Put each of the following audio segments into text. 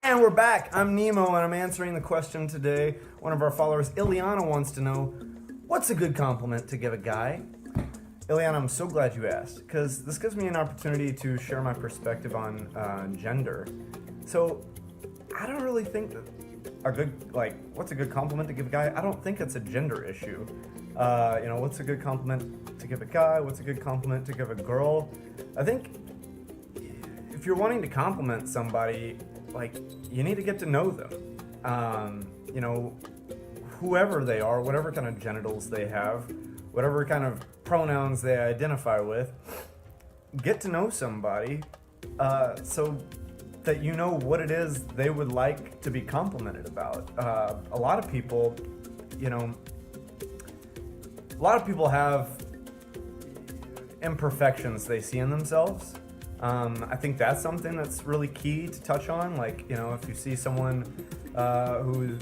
And we're back. I'm Nemo, and I'm answering the question today. One of our followers, Ileana, wants to know, what's a good compliment to give a guy? Ileana, I'm so glad you asked, because this gives me an opportunity to share my perspective on gender. So, I don't really think that what's a good compliment to give a guy? I don't think it's a gender issue. What's a good compliment to give a guy? What's a good compliment to give a girl? I think if you're wanting to compliment somebody, you need to get to know them. Whoever they are, whatever kind of genitals they have, whatever kind of pronouns they identify with, get to know somebody so that you know what it is they would like to be complimented about. A lot of people have imperfections they see in themselves. I think that's something that's really key to touch on. If you see someone who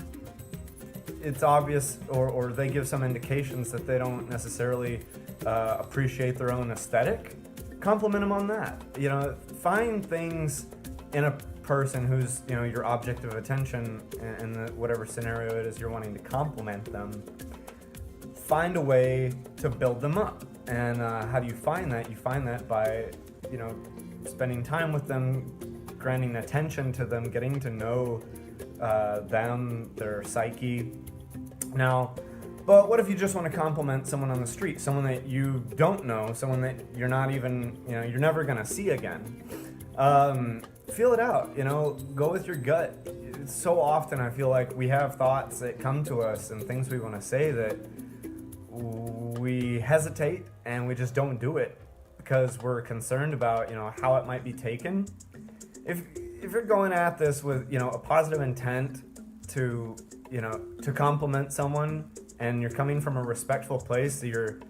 it's obvious or they give some indications that they don't necessarily appreciate their own aesthetic, compliment them on that. Find things in a person who's your object of attention in whatever scenario it is you're wanting to compliment them. Find a way to build them up. And how do you find that? You find that by spending time with them, granting attention to them, getting to know them, their psyche. Now, but what if you just want to compliment someone on the street, someone that you don't know, someone that you're not even, you're never gonna see again? Feel it out, go with your gut. So often I feel like we have thoughts that come to us and things we want to say that we hesitate and we just don't do it because we're concerned about, how it might be taken. If you're going at this with, a positive intent to compliment someone, and you're coming from a respectful place, so you're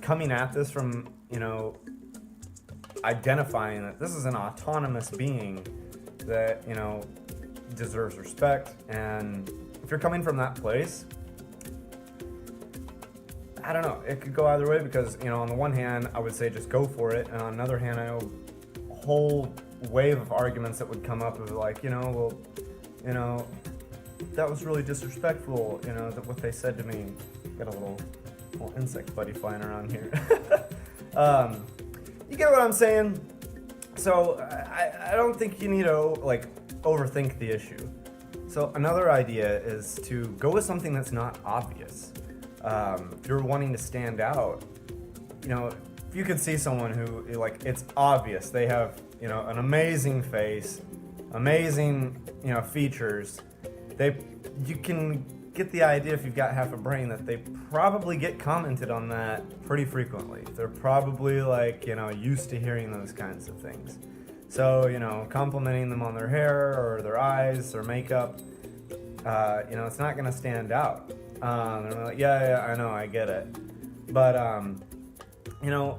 coming at this from, identifying that this is an autonomous being that, deserves respect. And if you're coming from that place, I don't know, it could go either way because, on the one hand, I would say just go for it. And on the other hand, I know a whole wave of arguments that would come up of that was really disrespectful, that what they said to me. Got a little insect buddy flying around here. You get what I'm saying? So I don't think you need to overthink the issue. So another idea is to go with something that's not obvious. If you're wanting to stand out, if you could see someone who it's obvious they have an amazing face, amazing features, you can get the idea if you've got half a brain that they probably get commented on that pretty frequently. They're probably used to hearing those kinds of things. So complimenting them on their hair or their eyes, their makeup, it's not gonna stand out. They're like, yeah, I know, I get it. But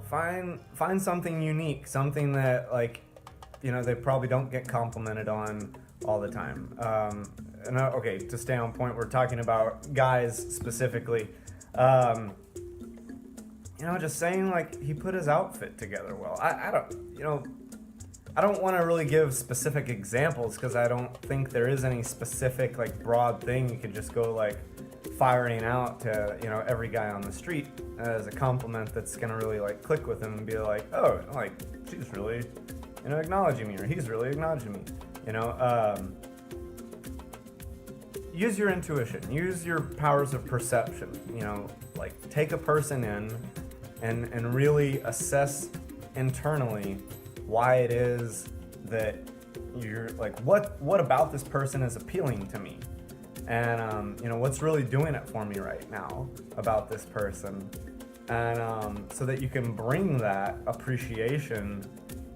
find something unique, something that they probably don't get complimented on all the time. Okay, to stay on point, we're talking about guys specifically. Just saying he put his outfit together well. I don't want to really give specific examples because I don't think there is any specific broad thing you could just go firing out to every guy on the street as a compliment that's gonna really click with him and be she's really acknowledging me, or he's really acknowledging me. Use your intuition, use your powers of perception. Take a person in and really assess internally why it is that you're what about this person is appealing to me, and what's really doing it for me right now about this person, and so that you can bring that appreciation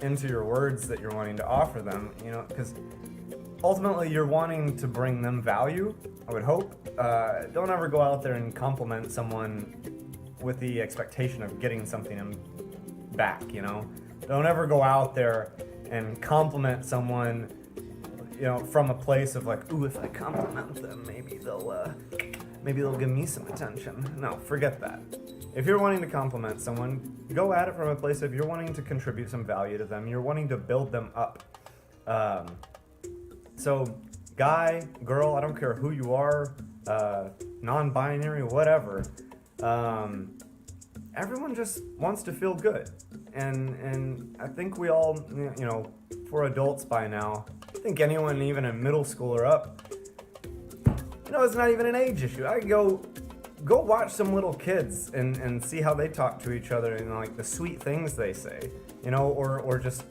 into your words that you're wanting to offer them, because ultimately you're wanting to bring them value, I would hope. Don't ever go out there and compliment someone with the expectation of getting something back. Don't ever go out there and compliment someone from a place of ooh, if I compliment them, maybe they'll give me some attention. No, forget that. If you're wanting to compliment someone, go at it from a place of you're wanting to contribute some value to them. You're wanting to build them up. So, guy, girl, I don't care who you are, non-binary, whatever. Everyone just wants to feel good, and I think we all, for adults by now, I think anyone even in middle school or up, it's not even an age issue. I go watch some little kids and see how they talk to each other and like the sweet things they say, or just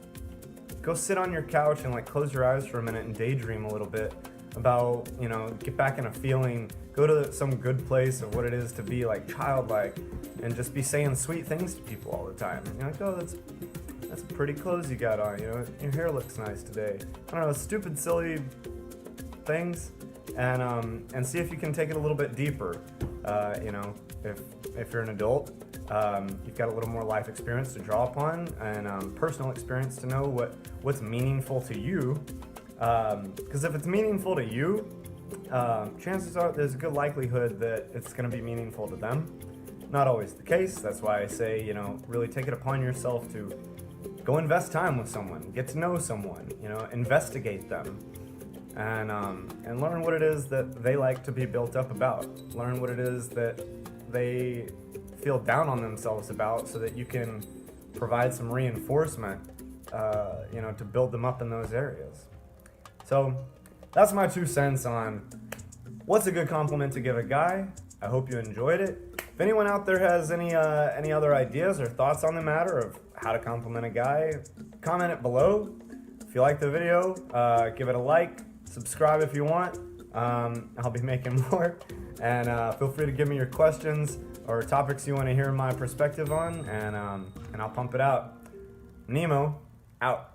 go sit on your couch and like close your eyes for a minute and daydream a little bit about, get back in a feeling, go to some good place of what it is to be like childlike and just be saying sweet things to people all the time. You're like, oh, that's pretty clothes you got on, your hair looks nice today. I don't know, stupid, silly things, and see if you can take it a little bit deeper. If you're an adult, you've got a little more life experience to draw upon and personal experience to know what's meaningful to you. Because if it's meaningful to you, chances are there's a good likelihood that it's going to be meaningful to them. Not always the case. That's why I say, really take it upon yourself to go invest time with someone, get to know someone, investigate them, and learn what it is that they like to be built up about. Learn what it is that they feel down on themselves about, so that you can provide some reinforcement, to build them up in those areas. So that's my 2 cents on what's a good compliment to give a guy. I hope you enjoyed it. If anyone out there has any other ideas or thoughts on the matter of how to compliment a guy, comment it below. If you like the video, give it a like, subscribe if you want. I'll be making more, and feel free to give me your questions or topics you want to hear my perspective on, and I'll pump it out. Nemo, out.